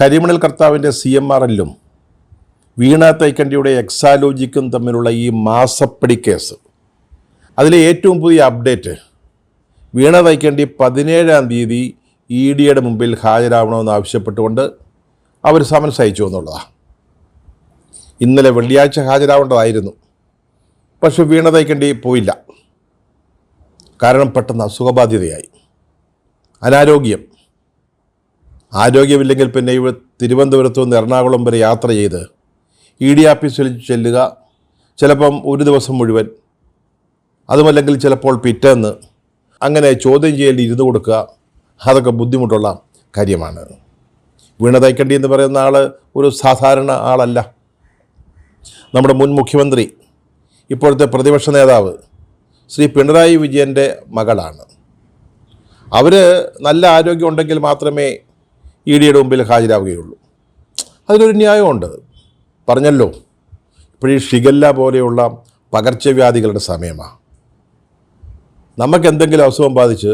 കരിമണൽ കർത്താവിൻ്റെ CMRL-ഉം വീണ തൈക്കണ്ടിയുടെ എക്സാലോജിക്കും തമ്മിലുള്ള ഈ മാസപ്പടി കേസ്, അതിലെ ഏറ്റവും പുതിയ അപ്ഡേറ്റ്, വീണ തൈക്കണ്ടി 17-ാം തീയതി ED-യുടെ മുമ്പിൽ ഹാജരാവണമെന്ന് ആവശ്യപ്പെട്ടുകൊണ്ട് അവർ സമൻസ് അയച്ചു എന്നുള്ളതാണ്. ഇന്നലെ വെള്ളിയാഴ്ച ഹാജരാവേണ്ടതായിരുന്നു. പക്ഷെ വീണ തൈക്കണ്ടി പോയില്ല. കാരണം പെട്ടെന്ന് അസുഖബാധിതയായി, അനാരോഗ്യം. ആരോഗ്യമില്ലെങ്കിൽ പിന്നെ ഇവ തിരുവനന്തപുരത്തു നിന്ന് എറണാകുളം വരെ യാത്ര ചെയ്ത് ED ഓഫീസിൽ ചെല്ലുക, ചിലപ്പം ഒരു ദിവസം മുഴുവൻ, അതുമല്ലെങ്കിൽ ചിലപ്പോൾ പിറ്റേന്ന്, അങ്ങനെ ചോദ്യം ചെയ്യലിൽ ഇരുന്ന് കൊടുക്കുക, അതൊക്കെ ബുദ്ധിമുട്ടുള്ള കാര്യമാണ്. വീണ തൈക്കണ്ടി എന്ന് പറയുന്ന ആൾ ഒരു സാധാരണ ആളല്ല. നമ്മുടെ മുൻ മുഖ്യമന്ത്രി, ഇപ്പോഴത്തെ പ്രതിപക്ഷ നേതാവ് ശ്രീ പിണറായി വിജയൻ്റെ മകളാണ്. അവർ നല്ല ആരോഗ്യം ഉണ്ടെങ്കിൽ മാത്രമേ ED-യുടെ മുമ്പിൽ ഹാജരാവുകയുള്ളൂ. അതിലൊരു ന്യായമുണ്ട്. പറഞ്ഞല്ലോ, ഇപ്പോഴീ ഷിഗല്ല പോലെയുള്ള പകർച്ചവ്യാധികളുടെ സമയമാണ്. നമുക്കെന്തെങ്കിലും അസുഖം ബാധിച്ച്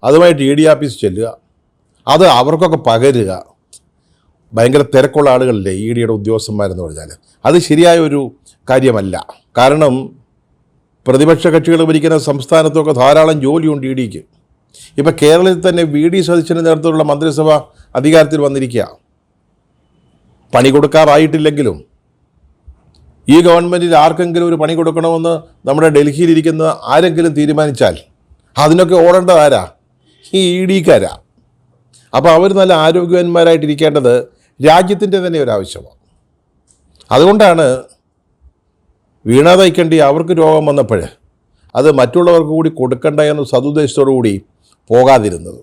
അതുമായിട്ട് ED ഓഫീസ് ചെല്ലുക, അത് അവർക്കൊക്കെ പകരുക. ഭയങ്കര തിരക്കുള്ള ആളുകളില്ലേ ED-യുടെ ഉദ്യോഗസ്ഥന്മാരെന്ന് പറഞ്ഞാൽ, അത് ശരിയായ ഒരു കാര്യമല്ല. കാരണം പ്രതിപക്ഷ കക്ഷികൾ ഭരിക്കുന്ന സംസ്ഥാനത്തൊക്കെ ധാരാളം ജോലിയുണ്ട് ED-ക്ക്. ഇപ്പം കേരളത്തിൽ തന്നെ VD സതീശൻ്റെ നേതൃത്വത്തിലുള്ള മന്ത്രിസഭ അധികാരത്തിൽ വന്നിരിക്കുക. പണി കൊടുക്കാറായിട്ടില്ലെങ്കിലും ഈ ഗവൺമെൻറ്റിൽ ആർക്കെങ്കിലും ഒരു പണി കൊടുക്കണമെന്ന് നമ്മുടെ ഡൽഹിയിലിരിക്കുന്ന ആരെങ്കിലും തീരുമാനിച്ചാൽ അതിനൊക്കെ ഓടേണ്ടതാരാ? ഈ ED-ക്കാരാ. അപ്പോൾ അവർ നല്ല ആരോഗ്യവാന്മാരായിട്ടിരിക്കേണ്ടത് രാജ്യത്തിൻ്റെ തന്നെ ഒരാവശ്യമാണ്. അതുകൊണ്ടാണ് വീണ തൈക്കണ്ടി അവർക്ക് രോഗം വന്നപ്പോൾ അത് മറ്റുള്ളവർക്ക് കൂടി കൊടുക്കണ്ട എന്ന സതുദ്ദേശത്തോടു കൂടി പോകാതിരുന്നത്.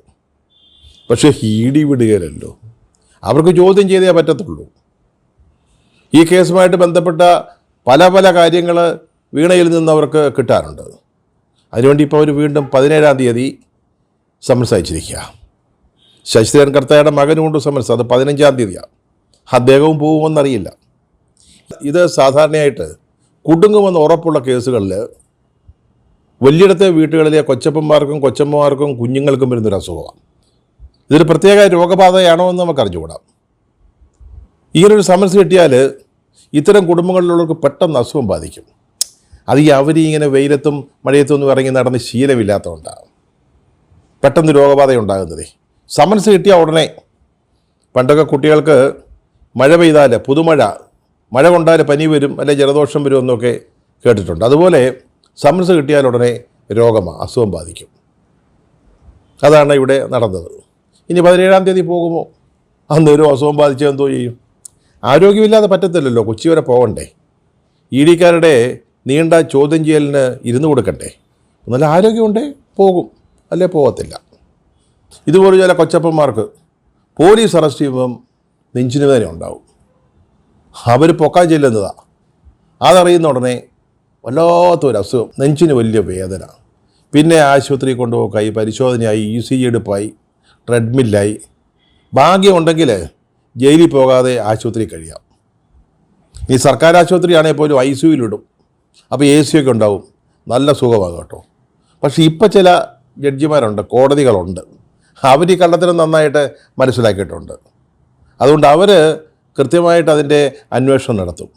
പക്ഷേ ED വിടുകയല്ലോ, അവർക്ക് ചോദ്യം ചെയ്തേ പറ്റത്തുള്ളൂ. ഈ കേസുമായിട്ട് ബന്ധപ്പെട്ട പല പല കാര്യങ്ങൾ വീണയിൽ നിന്ന് അവർക്ക് കിട്ടാറുണ്ട്. അതിനുവേണ്ടി ഇപ്പോൾ അവർ വീണ്ടും 17-ാം തീയതി സമൻസ് അയച്ചിരിക്കുക. ശശിധരൻ കർത്തയുടെ മകനുകൊണ്ട് സമൻസ്, അത് 15-ാം തീയതിയാണ്. അദ്ദേഹവും പോകുമെന്നറിയില്ല. ഇത് സാധാരണയായിട്ട് കുടുങ്ങുമെന്ന് ഉറപ്പുള്ള കേസുകളിൽ വലിയിടത്തെ വീട്ടുകളിലെ കൊച്ചപ്പന്മാർക്കും കൊച്ചമ്മമാർക്കും കുഞ്ഞുങ്ങൾക്കും വരുന്നൊരു അസുഖമാണ്. ഇതൊരു പ്രത്യേക രോഗബാധയാണോ എന്ന് നമുക്ക് അറിഞ്ഞുകൂടാം. ഇങ്ങനൊരു സമൻസ് കിട്ടിയാൽ ഇത്തരം കുടുംബങ്ങളിലുള്ളവർക്ക് പെട്ടെന്ന് അസുഖം ബാധിക്കും. അത് അവരിങ്ങനെ വെയിലത്തും മഴയത്തും ഒന്നും ഇറങ്ങി നടന്ന് ശീലമില്ലാത്തതുകൊണ്ടാണ് പെട്ടെന്ന് രോഗബാധ ഉണ്ടാകുന്നത്. സമൻസ് കിട്ടിയ ഉടനെ, പണ്ടൊക്കെ കുട്ടികൾക്ക് മഴ പെയ്താൽ, പുതുമഴ, മഴ കൊണ്ടാൽ പനി വരും, അല്ലെങ്കിൽ ജലദോഷം വരും എന്നൊക്കെ കേട്ടിട്ടുണ്ട്. അതുപോലെ സമൻസ് കിട്ടിയാൽ ഉടനെ രോഗമാണ്, അസുഖം ബാധിക്കും. അതാണ് ഇവിടെ നടന്നത്. ഇനി 17-ാം തീയതി പോകുമോ? അന്നൊരു അസുഖം ബാധിച്ചാൽ എന്തോ ചെയ്യും? ആരോഗ്യമില്ലാതെ പറ്റത്തില്ലല്ലോ, കൊച്ചി വരെ പോകണ്ടേ, ED-ക്കാരുടെ നീണ്ട ചോദ്യം ചെയ്യലിന് ഇരുന്ന് കൊടുക്കണ്ടേ. നല്ല ആരോഗ്യമുണ്ടേ പോകും, അല്ലേ പോകത്തില്ല. ഇതുപോലെ ചില കൊച്ചപ്പന്മാർക്ക് പോലീസ് അറസ്റ്റ് ചെയ്യുമ്പം നെഞ്ചിന് വേദന ഉണ്ടാവും. അവർ പൊക്കാൻ ചെല്ലുന്നതാണ്. അതറിയുന്ന ഉടനെ വല്ലാത്തൊരു അസുഖം, നെഞ്ചിന് വലിയ വേദന. പിന്നെ ആശുപത്രി കൊണ്ടുപോയി പരിശോധനയായി, ECG എടുപ്പായി, ട്രെഡ്മില്ലായി. ഭാഗ്യമുണ്ടെങ്കിൽ ജയിലിൽ പോകാതെ ആശുപത്രി കഴിയാം. ഈ സർക്കാർ ആശുപത്രിയാണെങ്കിൽ പോലും ICU-യിലിടും. അപ്പോൾ AC ഒക്കെ ഉണ്ടാവും, നല്ല സുഖമാണ് കേട്ടോ. പക്ഷേ ഇപ്പം ചില ജഡ്ജിമാരുണ്ട്, കോടതികളുണ്ട്, അവർ ഈ കള്ളത്തരം നന്നായിട്ട് മനസ്സിലാക്കിയിട്ടുണ്ട്. അതുകൊണ്ട് അവർ കൃത്യമായിട്ട് അതിൻ്റെ അന്വേഷണം നടത്തും,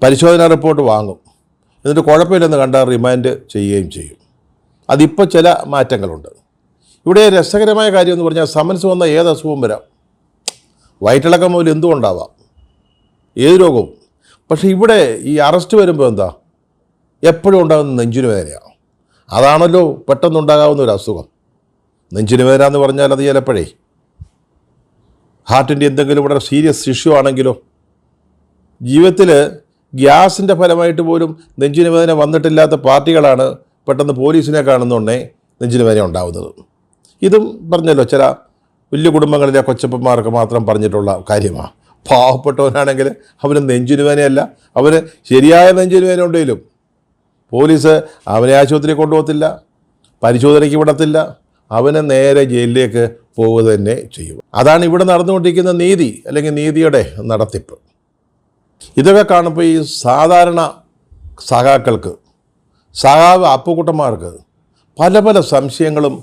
പരിശോധനാ റിപ്പോർട്ട് വാങ്ങും, എന്നിട്ട് കുഴപ്പമില്ലെന്ന് കണ്ടാൽ റിമാൻഡ് ചെയ്യുകയും ചെയ്യും. അതിപ്പോൾ ചില മാറ്റങ്ങളുണ്ട്. ഇവിടെ രസകരമായ കാര്യം എന്ന് പറഞ്ഞാൽ സമൻസ് വന്ന ഏത് അസുഖവും വരാം. വയറ്റിളക്കം മുതൽ എന്തുകൊണ്ടാവാം, ഏത് രോഗവും. പക്ഷേ ഇവിടെ ഈ അറസ്റ്റ് വരുമ്പോൾ എന്താ, എപ്പോഴും ഉണ്ടാകുന്ന നെഞ്ചിന് വേദനയാണ്. അതാണല്ലോ പെട്ടെന്നുണ്ടാകാവുന്ന ഒരു അസുഖം. നെഞ്ചിന് വേദന എന്ന് പറഞ്ഞാൽ അത് ചിലപ്പോഴേ ഹാർട്ടിൻ്റെ എന്തെങ്കിലും ഇവിടെ സീരിയസ് ഇഷ്യൂ ആണെങ്കിലോ. ജീവിതത്തിൽ ഗ്യാസിൻ്റെ ഫലമായിട്ട് പോലും നെഞ്ചിന് വേദന വന്നിട്ടില്ലാത്ത പാർട്ടികളാണ് പെട്ടെന്ന് പോലീസിനെ കാണുന്നുണ്ടേ നെഞ്ചിന് വേദന ഉണ്ടാകുന്നത്. ഇതും പറഞ്ഞല്ലോ, ചില വലിയ കുടുംബങ്ങളിലെ കൊച്ചപ്പന്മാർക്ക് മാത്രം പറഞ്ഞിട്ടുള്ള കാര്യമാണ്. പാവപ്പെട്ടവനാണെങ്കിൽ അവന് നെഞ്ചിന് വേദനയല്ല, അവന് ശരിയായ നെഞ്ചിന് വേദന ഉണ്ടെങ്കിലും പോലീസ് അവനെ ആശുപത്രി കൊണ്ടുപോകത്തില്ല, പരിശോധനയ്ക്ക് വിടത്തില്ല, അവനെ നേരെ ജയിലിലേക്ക് പോവുക തന്നെ ചെയ്യും. അതാണ് ഇവിടെ നടന്നുകൊണ്ടിരിക്കുന്ന നീതി, അല്ലെങ്കിൽ നീതിയുടെ നടത്തിപ്പ്. ഇതൊക്കെ കാണുമ്പോൾ ഈ സാധാരണ സഖാക്കൾക്ക്, സഖാവ് അപ്പുകുട്ടന്മാർക്ക് പല പല സംശയങ്ങളും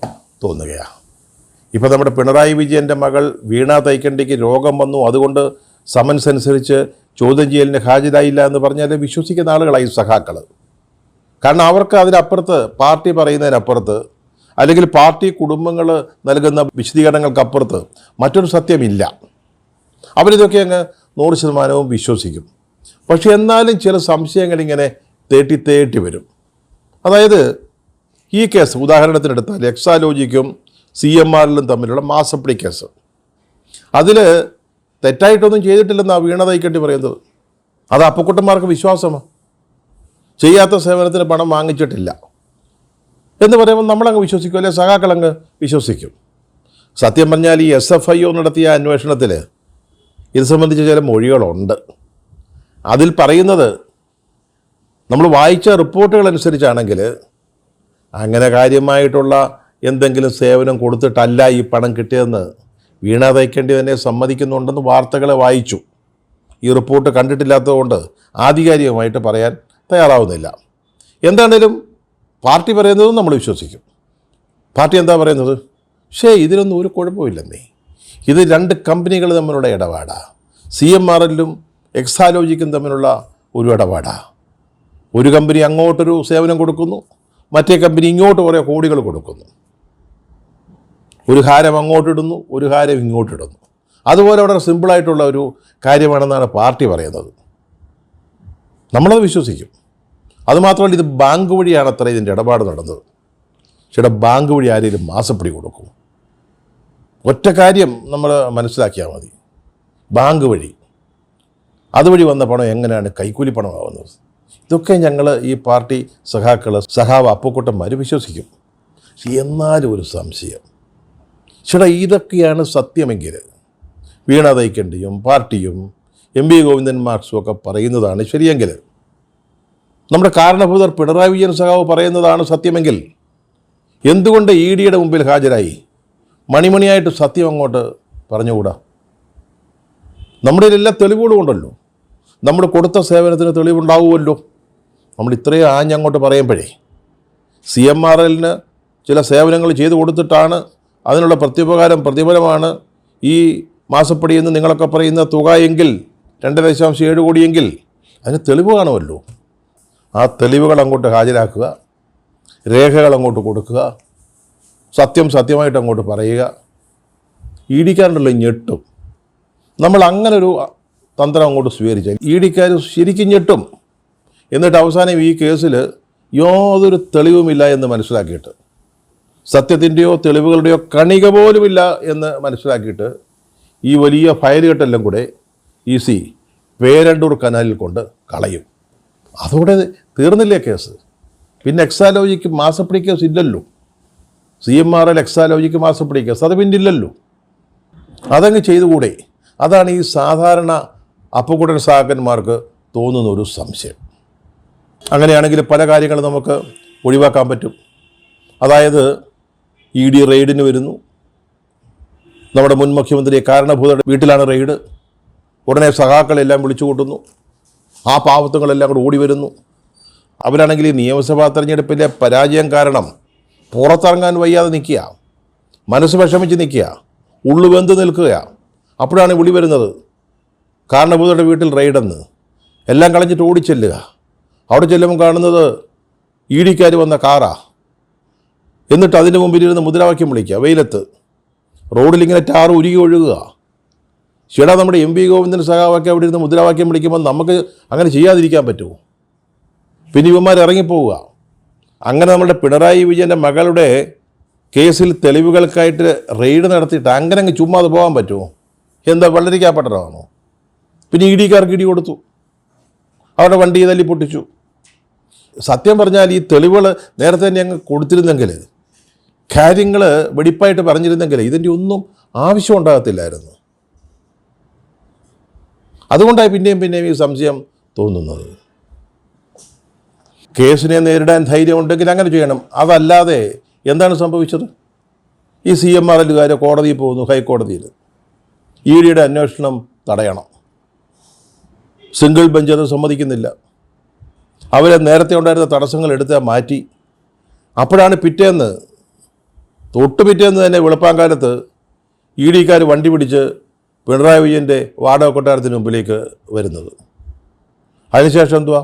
തോന്നുകയാണ്. ഇപ്പോൾ നമ്മുടെ പിണറായി വിജയൻ്റെ മകൾ വീണ തൈക്കണ്ടിക്ക് രോഗം വന്നു, അതുകൊണ്ട് സമൻസ് അനുസരിച്ച് ചോദ്യം ചെയ്യലിന് ഹാജരായില്ല എന്ന് പറഞ്ഞാൽ വിശ്വസിക്കുന്ന ആളുകളായി സഖാക്കൾ. കാരണം അവർക്ക് അതിനപ്പുറത്ത്, പാർട്ടി പറയുന്നതിനപ്പുറത്ത്, അല്ലെങ്കിൽ പാർട്ടി കുടുംബങ്ങൾ നൽകുന്ന വിശദീകരണങ്ങൾക്കപ്പുറത്ത് മറ്റൊരു സത്യമില്ല. അവരിതൊക്കെ അങ്ങ് 100% വിശ്വസിക്കും. പക്ഷെ എന്നാലും ചില സംശയങ്ങൾ ഇങ്ങനെ തേട്ടി വരും. അതായത് ഈ കേസ് ഉദാഹരണത്തിനെടുത്താൽ എക്സാലോജിക്കും CMRലും തമ്മിലുള്ള മാസപ്പടി കേസ്, അതിൽ തെറ്റായിട്ടൊന്നും ചെയ്തിട്ടില്ലെന്നാണ് വീണ തൈക്കണ്ടി പറയുന്നത്. അത് അപ്പക്കുട്ടന്മാർക്ക് വിശ്വാസമാണ്. ചെയ്യാത്ത സേവനത്തിന് പണം വാങ്ങിച്ചിട്ടില്ല എന്ന് പറയുമ്പോൾ നമ്മളങ്ങ് വിശ്വസിക്കും, അല്ലെ സഖാക്കളങ്ങ് വിശ്വസിക്കും. സത്യം പറഞ്ഞാൽ ഈ SFIO നടത്തിയ അന്വേഷണത്തിൽ ഇത് സംബന്ധിച്ച് ചില മൊഴികളുണ്ട്. അതിൽ പറയുന്നത്, നമ്മൾ വായിച്ച റിപ്പോർട്ടുകൾ അനുസരിച്ചാണെങ്കിൽ അങ്ങനെ കാര്യമായിട്ടുള്ള എന്തെങ്കിലും സേവനം കൊടുത്തിട്ടല്ല ഈ പണം കിട്ടിയതെന്ന് വീണ തൈക്കണ്ടി തന്നെ സമ്മതിക്കുന്നുണ്ടെന്ന് വാർത്തകളെ വായിച്ചു. ഈ റിപ്പോർട്ട് കണ്ടിട്ടില്ലാത്തതുകൊണ്ട് ആധികാരികമായിട്ട് പറയാൻ തയ്യാറാവുന്നില്ല. എന്താണേലും പാർട്ടി പറയുന്നതും നമ്മൾ വിശ്വസിക്കും. പാർട്ടി എന്താ പറയുന്നത്? ഇതിലൊന്നും ഒരു കുഴപ്പമില്ലെന്നേ, ഇത് 2 കമ്പനികൾ തമ്മിലുള്ള ഇടപാടാണ്. CMRലും എക്സാലോജിക്കും തമ്മിലുള്ള ഒരു ഇടപാടാണ്. ഒരു കമ്പനി അങ്ങോട്ടൊരു സേവനം കൊടുക്കുന്നു, മറ്റേ കമ്പനി ഇങ്ങോട്ട് കുറേ കോടികൾ കൊടുക്കുന്നു. ഒരു ഹാരം അങ്ങോട്ടിടുന്നു, ഒരു ഹാരം ഇങ്ങോട്ടിടുന്നു. അതുപോലെ വളരെ സിമ്പിളായിട്ടുള്ള ഒരു കാര്യമാണെന്നാണ് പാർട്ടി പറയുന്നത്. നമ്മളത് വിശ്വസിക്കും. അതുമാത്രമല്ല, ഇത് ബാങ്ക് വഴിയാണ് അത്ര ഇതിൻ്റെ ഇടപാട് നടന്നത്. പക്ഷേ ബാങ്ക് വഴി ആരെങ്കിലും മാസപ്പടി കൊടുക്കും? ഒറ്റ കാര്യം നമ്മൾ മനസ്സിലാക്കിയാൽ മതി, ബാങ്ക് വഴി, അതുവഴി വന്ന പണം എങ്ങനെയാണ് കൈക്കൂലി പണമാവുന്നത്? ഇതൊക്കെ ഞങ്ങൾ ഈ പാർട്ടി സഖാവ് അപ്പുക്കുട്ടന്മാർ വിശ്വസിക്കും. എന്നാലും ഒരു സംശയം, ഇതൊക്കെയാണ് സത്യമെങ്കിൽ വീണ തൈക്കണ്ടിയും പാർട്ടിയും MV ഗോവിന്ദൻ മാർക്സും ഒക്കെ പറയുന്നതാണ് ശരിയെങ്കിൽ, നമ്മുടെ കാരണഭൂതർ പിണറായി വിജയൻ സഖാവ് പറയുന്നതാണ് സത്യമെങ്കിൽ, എന്തുകൊണ്ട് EDയുടെ മുമ്പിൽ ഹാജരായി മണിമണിയായിട്ട് സത്യം അങ്ങോട്ട് പറഞ്ഞുകൂടാ? നമ്മുടെ എല്ലാ തെളിവുകളും ഉണ്ടല്ലോ, നമ്മൾ കൊടുത്ത സേവനത്തിന് തെളിവുണ്ടാവുമല്ലോ. നമ്മൾ ഇത്രയും ആഞ്ഞങ്ങോട്ട് പറയുമ്പോഴേ CMRലിന് ചില സേവനങ്ങൾ ചെയ്തു കൊടുത്തിട്ടാണ് അതിനുള്ള പ്രതിഫലമാണ് ഈ മാസപ്പടി എന്ന് നിങ്ങളൊക്കെ പറയുന്ന തുക എങ്കിൽ, 2.7 കോടിയെങ്കിൽ അതിന് തെളിവ് കാണുമല്ലോ. ആ തെളിവുകൾ അങ്ങോട്ട് ഹാജരാക്കുക, രേഖകൾ അങ്ങോട്ട് കൊടുക്കുക, സത്യമായിട്ട് അങ്ങോട്ട് പറയുക. EDക്കാരുണ്ടല്ലോ ഞെട്ടും. നമ്മൾ അങ്ങനൊരു തന്ത്രം അങ്ങോട്ട് സ്വീകരിച്ചാൽ EDക്കാർ ശരിക്കും ഞെട്ടും. എന്നിട്ട് അവസാനം ഈ കേസിൽ യാതൊരു തെളിവുമില്ല എന്ന് മനസ്സിലാക്കിയിട്ട്, സത്യത്തിൻ്റെയോ തെളിവുകളുടെയോ കണിക പോലുമില്ല എന്ന് മനസ്സിലാക്കിയിട്ട് ഈ വലിയ ഫയൽ കെട്ടെല്ലാം കൂടെ EC പേരണ്ടൂർ കനാലിൽ കൊണ്ട് കളയും. അതോടെ തീർന്നില്ലേ കേസ്? പിന്നെ എക്സാലോജിക്ക് മാസപ്പടി കേസ് ഇല്ലല്ലോ. CMRൽ എക്സാലോജിക്ക് മാസപ്പടി കേസ് അത് പിന്നെ ഇല്ലല്ലോ. അതങ്ങ് ചെയ്തുകൂടെ? അതാണ് ഈ സാധാരണ അപ്പുക്കുട്ടൻ സഖാക്കന്മാർക്ക് തോന്നുന്ന ഒരു സംശയം. അങ്ങനെയാണെങ്കിൽ പല കാര്യങ്ങളും നമുക്ക് ഒഴിവാക്കാൻ പറ്റും. അതായത് ED റെയ്ഡിന് വരുന്നു, നമ്മുടെ മുൻ മുഖ്യമന്ത്രി കാരണഭൂതരുടെ വീട്ടിലാണ് റെയ്ഡ്, ഉടനെ സഖാക്കളെല്ലാം വിളിച്ചു കൂട്ടുന്നു, ആ പാവത്തുകളെല്ലാം കൂടെ ഓടി വരുന്നു. അവരാണെങ്കിൽ ഈ നിയമസഭാ തെരഞ്ഞെടുപ്പിലെ പരാജയം കാരണം പുറത്തിറങ്ങാൻ വയ്യാതെ നിൽക്കുക, മനസ്സ് വിഷമിച്ച് നിൽക്കുക, ഉള്ളുവെന്ത് നിൽക്കുക. അപ്പോഴാണ് വിളി വരുന്നത്, കാരണഭൂതരുടെ വീട്ടിൽ റെയ്ഡെന്ന്. എല്ലാം കളഞ്ഞിട്ട് ഓടിച്ചെല്ലുക. അവിടെ ചെല്ലുമ്പോൾ കാണുന്നത് EDക്കാർ വന്ന കാറാ. എന്നിട്ട് അതിൻ്റെ മുമ്പിലിരുന്ന് മുദ്രാവാക്യം വിളിക്കുക, വെയിലത്ത് റോഡിലിങ്ങനെ ടാറ് ഉരുകി ഒഴുകുക. നമ്മുടെ MV ഗോവിന്ദൻ സഖാവൊക്കെ അവിടെ ഇരുന്ന് മുദ്രാവാക്യം വിളിക്കുമ്പോൾ നമുക്ക് അങ്ങനെ ചെയ്യാതിരിക്കാൻ പറ്റുമോ? പിന്നെ ഇവന്മാർ ഇറങ്ങിപ്പോവുക. അങ്ങനെ നമ്മുടെ പിണറായി വിജയൻ്റെ മകളുടെ കേസിൽ തെളിവുകൾക്കായിട്ട് റെയ്ഡ് നടത്തിയിട്ട് അങ്ങനെ അങ്ങ് ചുമ്മാ അത് പോകാൻ പറ്റുമോ? എന്താ വെള്ളരിക്കാപ്പട്ടണമാണോ? പിന്നെ EDക്കാർക്ക് ഇടി കൊടുത്തു, അവരുടെ വണ്ടി തല്ലി പൊട്ടിച്ചു. സത്യം പറഞ്ഞാൽ ഈ തെളിവുകൾ നേരത്തെ തന്നെ അങ്ങ് കൊടുത്തിരുന്നെങ്കിൽ, കാര്യങ്ങൾ വെടിപ്പായിട്ട് പറഞ്ഞിരുന്നെങ്കിൽ ഇതിൻ്റെ ഒന്നും ആവശ്യം ഉണ്ടാകത്തില്ലായിരുന്നു. അതുകൊണ്ടാണ് പിന്നെയും ഈ സംശയം തോന്നുന്നത്. കേസിനെ നേരിടാൻ ധൈര്യമുണ്ടെങ്കിൽ അങ്ങനെ ചെയ്യണം. അതല്ലാതെ എന്താണ് സംഭവിച്ചത്? ഈ CMRലുകാർ കോടതിയിൽ പോകുന്നു, ഹൈക്കോടതിയിൽ. EDയുടെ അന്വേഷണം തടയണം. സിംഗിൾ ബെഞ്ച് അത് സമ്മതിക്കുന്നില്ല. അവരെ നേരത്തെ ഉണ്ടായിരുന്ന തടസ്സങ്ങൾ എടുത്ത് മാറ്റി. അപ്പോഴാണ് പിറ്റേന്ന് തൊട്ട് പിറ്റേന്ന് തന്നെ വെളുപ്പാങ്കാലത്ത് ഇ ഡിക്കാർ വണ്ടി പിടിച്ച് പിണറായി വിജയൻ്റെ വാടക കൊട്ടാരത്തിന് മുമ്പിലേക്ക് വരുന്നത്. അതിനുശേഷം എന്തുവാ,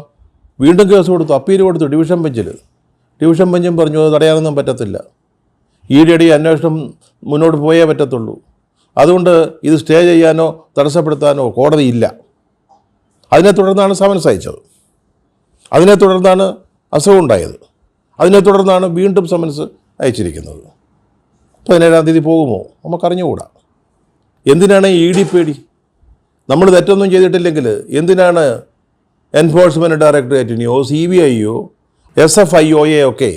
വീണ്ടും കേസ് കൊടുത്തു, അപ്പീൽ കൊടുത്തു ഡിവിഷൻ ബെഞ്ചും പറഞ്ഞു അത് തടയാനൊന്നും പറ്റത്തില്ല, ഇ ഡിയുടെ അന്വേഷണം മുന്നോട്ട് പോയേ പറ്റത്തുള്ളൂ, അതുകൊണ്ട് ഇത് സ്റ്റേ ചെയ്യാനോ തടസ്സപ്പെടുത്താനോ കോടതിയില്ല. അതിനെ തുടർന്നാണ് സമൻസ് അയച്ചത്, അതിനെ തുടർന്നാണ് അസുഖം ഉണ്ടായത്, അതിനെ തുടർന്നാണ് വീണ്ടും സമൻസ് അയച്ചിരിക്കുന്നത്. 17-ാം തീയതി പോകുമോ നമുക്കറിഞ്ഞുകൂടാ. എന്തിനാണ് ഇ ഡി പേടി? നമ്മൾ തെറ്റൊന്നും ചെയ്തിട്ടില്ലെങ്കിൽ എന്തിനാണ് എൻഫോഴ്സ്മെൻറ്റ് ഡയറക്ടറേറ്റിനെയോ CBIയോ SFIOയെ ഒക്കെ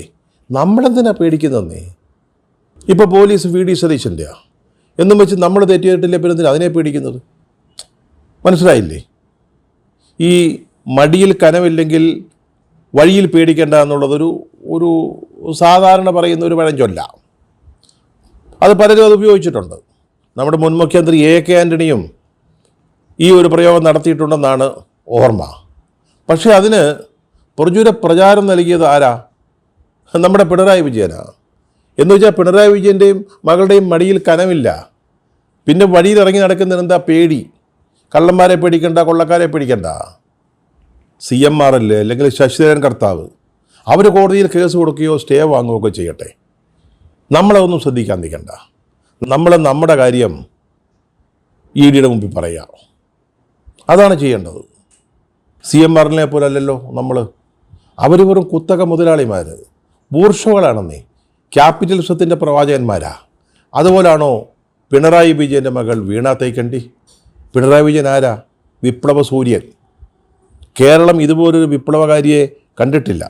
നമ്മളെന്തിനാ പേടിക്കുന്നതെന്നേ? ഇപ്പോൾ പോലീസ് VD സതീശൻ്റെയാ എന്നും വെച്ച് നമ്മൾ തെറ്റ് ചെയ്തിട്ടില്ല, പിന്നെ എന്തിനാ അതിനെ പേടിക്കുന്നത്? മനസ്സിലായില്ലേ? ഈ മടിയിൽ കനമില്ലെങ്കിൽ വഴിയിൽ പേടിക്കേണ്ട എന്നുള്ളതൊരു ഒരു സാധാരണ പറയുന്ന ഒരു പഴഞ്ചൊല്ല. അത് പലരും അത് ഉപയോഗിച്ചിട്ടുണ്ട്. നമ്മുടെ മുൻ മുഖ്യമന്ത്രി A.K. ആൻ്റണിയും ഈ ഒരു പ്രയോഗം നടത്തിയിട്ടുണ്ടെന്നാണ് ഓർമ്മ. പക്ഷേ അതിന് പ്രചുര പ്രചാരം നൽകിയത് ആരാ? നമ്മുടെ പിണറായി വിജയനാ. എന്ന് വെച്ചാൽ പിണറായി വിജയൻ്റെയും മകളുടെയും മടിയിൽ കനമില്ല, പിന്നെ വഴിയിൽ ഇറങ്ങി നടക്കുന്നതിന് എന്താ പേടി? കള്ളന്മാരെ പേടിക്കണ്ട, കൊള്ളക്കാരെ പേടിക്കണ്ട. CMR അല്ലേ, അല്ലെങ്കിൽ ശശിധരൻ കർത്താവ്, അവർ കോടതിയിൽ കേസ് കൊടുക്കുകയോ സ്റ്റേ വാങ്ങുകയോ ചെയ്യട്ടെ, നമ്മളതൊന്നും ശ്രദ്ധിക്കാൻ നിൽക്കണ്ട. നമ്മൾ നമ്മുടെ കാര്യം ഇ ഡിയുടെ മുമ്പിൽ പറയാം, അതാണ് ചെയ്യേണ്ടത്. CMRനെ പോലല്ലല്ലോ നമ്മൾ. അവർ വെറും കുത്തക മുതലാളിമാർ, ബൂർഷകളാണെന്നേ, ക്യാപിറ്റലിസത്തിൻ്റെ പ്രവാചകന്മാരാ. അതുപോലാണോ പിണറായി വിജയൻ്റെ മകൾ വീണ തൈക്കണ്ടി? പിണറായി വിജയൻ ആരാ? വിപ്ലവ സൂര്യൻ. കേരളം ഇതുപോലൊരു വിപ്ലവകാരിയെ കണ്ടിട്ടില്ല.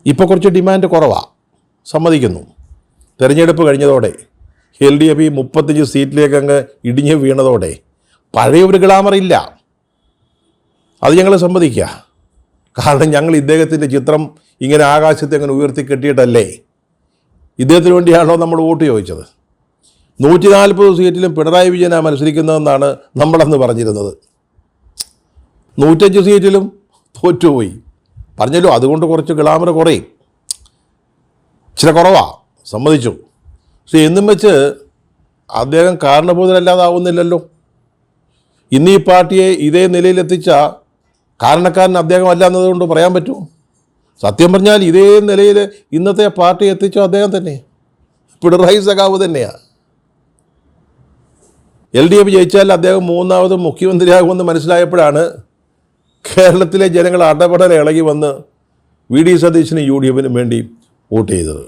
ഇപ്പോൾ കുറച്ച് ഡിമാൻഡ് കുറവാണ്, സമ്മതിക്കുന്നു. തെരഞ്ഞെടുപ്പ് കഴിഞ്ഞതോടെ LDF 35 സീറ്റിലേക്ക് അങ്ങ് ഇടിഞ്ഞ് വീണതോടെ പഴയ ഒരു ഗ്ലാമറില്ല, അത് ഞങ്ങൾ സമ്മതിക്കുക. കാരണം ഞങ്ങൾ ഇദ്ദേഹത്തിൻ്റെ ചിത്രം ഇങ്ങനെ ആകാശത്തെ അങ്ങനെ ഉയർത്തി കെട്ടിയിട്ടല്ലേ, ഇദ്ദേഹത്തിന് വേണ്ടിയാണോ നമ്മൾ വോട്ട് ചോദിച്ചത്? 140 സീറ്റിലും പിണറായി വിജയനാണ് മത്സരിക്കുന്നതെന്നാണ് നമ്മളന്ന് പറഞ്ഞിരുന്നത്. 105 സീറ്റിലും തോറ്റുപോയി പറഞ്ഞല്ലോ. അതുകൊണ്ട് കുറച്ച് ഗ്ലാമർ കുറയും, ഇച്ചിരി കുറവാണ്, സമ്മതിച്ചു. പക്ഷെ എന്നും വെച്ച് അദ്ദേഹം കാരണഭൂതരല്ലാതാവുന്നില്ലല്ലോ. ഇന്ന് ഈ പാർട്ടിയെ ഇതേ നിലയിലെത്തിച്ച കാരണക്കാരൻ അദ്ദേഹമല്ല എന്നതുകൊണ്ട് പറയാൻ പറ്റുമോ? സത്യം പറഞ്ഞാൽ ഇതേ നിലയിൽ ഇന്നത്തെ പാർട്ടി എത്തിച്ച അദ്ദേഹം തന്നെ, പിണറായി സഖാവ് തന്നെയാണ്. LDF ജയിച്ചാൽ അദ്ദേഹം 3ാമത് മുഖ്യമന്ത്രിയാകുമെന്ന് മനസ്സിലായപ്പോഴാണ് കേരളത്തിലെ ജനങ്ങൾ അടപടല ഇളകി വന്ന് VD സതീശനും UDFനും വേണ്ടി വോട്ട് ചെയ്തത്.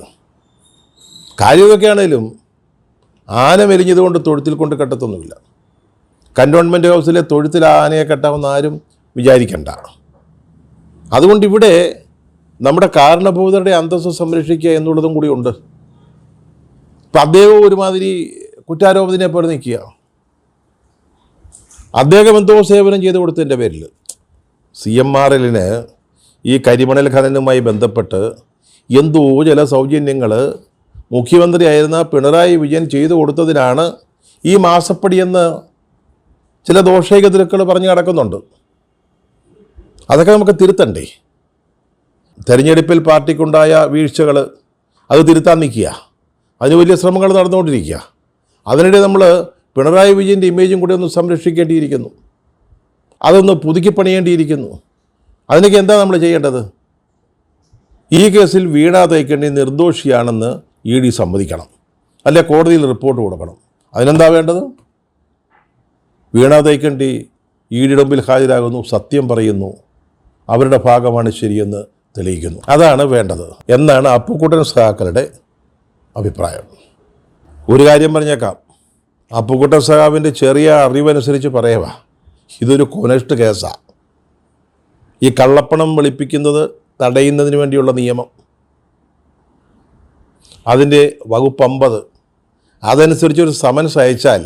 കാര്യമൊക്കെയാണേലും ആന മെലിഞ്ഞതുകൊണ്ട് തൊഴുത്തിൽ കൊണ്ട് കെട്ടത്തൊന്നുമില്ല. കൻ്റോൺമെൻറ്റ് ഹൗസിലെ തൊഴുത്തിൽ ആനയെ കെട്ടാമെന്ന് ആരും വിചാരിക്കണ്ട. അതുകൊണ്ട് ഇവിടെ നമ്മുടെ കാരണഭൂതരുടെ അന്തസ്സ് സംരക്ഷിക്കുക എന്നുള്ളതും കൂടി ഉണ്ട്. ഇപ്പം അദ്ദേഹം ഒരുമാതിരി കുറ്റാരോപണത്തിനെ പോലെ നിൽക്കുക. അദ്ദേഹം എന്തോ സേവനം ചെയ്ത് കൊടുത്തതിൻ്റെ പേരിൽ CMRലിന് ഈ കരിമണൽ ഖനനവുമായി ബന്ധപ്പെട്ട് എന്തോ ചില സൗജന്യങ്ങൾ മുഖ്യമന്ത്രിയായിരുന്ന പിണറായി വിജയൻ ചെയ്തു കൊടുത്തതിനാണ് ഈ മാസപ്പടിയെന്ന് ചില ദോഷൈകതിരുക്കൾ പറഞ്ഞ് നടക്കുന്നുണ്ട്. അതൊക്കെ നമുക്ക് തിരുത്തണ്ടേ? തെരഞ്ഞെടുപ്പിൽ പാർട്ടിക്കുണ്ടായ വീഴ്ചകൾ അത് തിരുത്താൻ നിൽക്കുക, അതിന് വലിയ ശ്രമങ്ങൾ നടന്നുകൊണ്ടിരിക്കുക. അതിനിടെ നമ്മൾ പിണറായി വിജയൻ്റെ ഇമേജും കൂടി ഒന്ന് സംരക്ഷിക്കേണ്ടിയിരിക്കുന്നു, അതൊന്ന് പുതുക്കി പണിയേണ്ടിയിരിക്കുന്നു. അതിനൊക്കെ എന്താ നമ്മൾ ചെയ്യേണ്ടത്? ഈ കേസിൽ വീണ തൈക്കണ്ടി നിർദോഷിയാണെന്ന് ED സമ്മതിക്കണം, അല്ലെ കോടതിയിൽ റിപ്പോർട്ട് കൊടുക്കണം. അതിനെന്താ വേണ്ടത്? വീണ തൈക്കണ്ടി EDയുടെ മുമ്പിൽ ഹാജരാകുന്നു, സത്യം പറയുന്നു, അവരുടെ ഭാഗമാണ് ശരിയെന്ന് തെളിയിക്കുന്നു. അതാണ് വേണ്ടത് എന്നാണ് അപ്പുക്കുട്ടൻ സഖാക്കളുടെ അഭിപ്രായം. ഒരു കാര്യം പറഞ്ഞേക്കാം, അപ്പുക്കുട്ടൻ സഖാവിൻ്റെ ചെറിയ അറിവനുസരിച്ച് പറയുക, ഇതൊരു കൊനസ്റ്റ് കേസാണ്. ഈ കള്ളപ്പണം വെളുപ്പിക്കുന്നത് തടയുന്നതിന് വേണ്ടിയുള്ള നിയമം, അതിൻ്റെ വകുപ്പ് 50, അതനുസരിച്ചൊരു സമൻസ് അയച്ചാൽ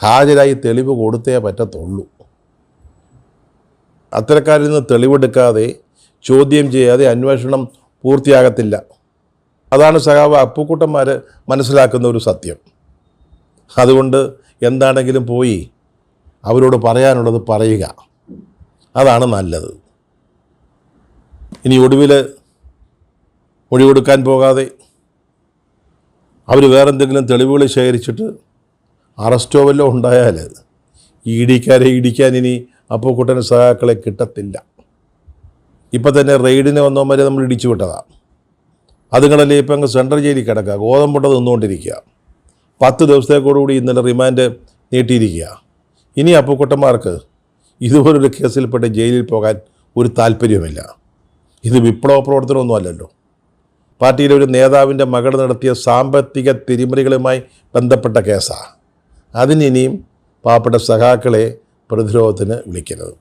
ഹാജരായി തെളിവ് കൊടുത്തേ പറ്റത്തുള്ളൂ. അത്തരക്കാരിൽ നിന്ന് തെളിവെടുക്കാതെ ചോദ്യം ചെയ്യാതെ അന്വേഷണം പൂർത്തിയാകത്തില്ല. അതാണ് സഖാവ് അപ്പുക്കുട്ടന്മാർ മനസ്സിലാക്കുന്ന ഒരു സത്യം. അതുകൊണ്ട് എന്താണെങ്കിലും പോയി അവരോട് പറയാനുള്ളത് പറയുക, അതാണ് നല്ലത്. ഇനി ഒടുവിൽ മൊഴി കൊടുക്കാൻ പോകാതെ അവർ വേറെ എന്തെങ്കിലും തെളിവുകൾ ശേഖരിച്ചിട്ട് അറസ്റ്റോ വല്ലതും ഉണ്ടായാൽ ഇടിക്കാരെ ഇടിക്കാൻ ഇനി അപ്പുക്കുട്ടൻ സഹാക്കളെ കിട്ടത്തില്ല. ഇപ്പം തന്നെ റെയ്ഡിന് വന്നവന്മാരെ നമ്മൾ ഇടിച്ചു വിട്ടതാണ്. അതുങ്ങളല്ലേ ഇപ്പം അങ്ങ് സെൻട്രൽ ജയിലിൽ കിടക്കുക, ഗോതമ്പുണ്ട നിന്നുകൊണ്ടിരിക്കുക. 10 ദിവസത്തേക്കോടുകൂടി ഇന്നലെ റിമാൻഡ് നീട്ടിയിരിക്കുക. ഇനി അപ്പുക്കുട്ടന്മാർക്ക് ഇതുപോലൊരു കേസിൽപ്പെട്ട് ജയിലിൽ പോകാൻ ഒരു താല്പര്യവുമില്ല. ഇത് വിപ്ലവ പ്രവർത്തനമൊന്നും അല്ലല്ലോ. പാർട്ടിയിലെ ഒരു നേതാവിൻ്റെ മകൾ നടത്തിയ സാമ്പത്തിക തിരിമറികളുമായി ബന്ധപ്പെട്ട കേസാണ്. അതിനിനിയും പാവപ്പെട്ട സഖാക്കളെ പ്രതിരോധത്തിന് വിളിക്കരുത്.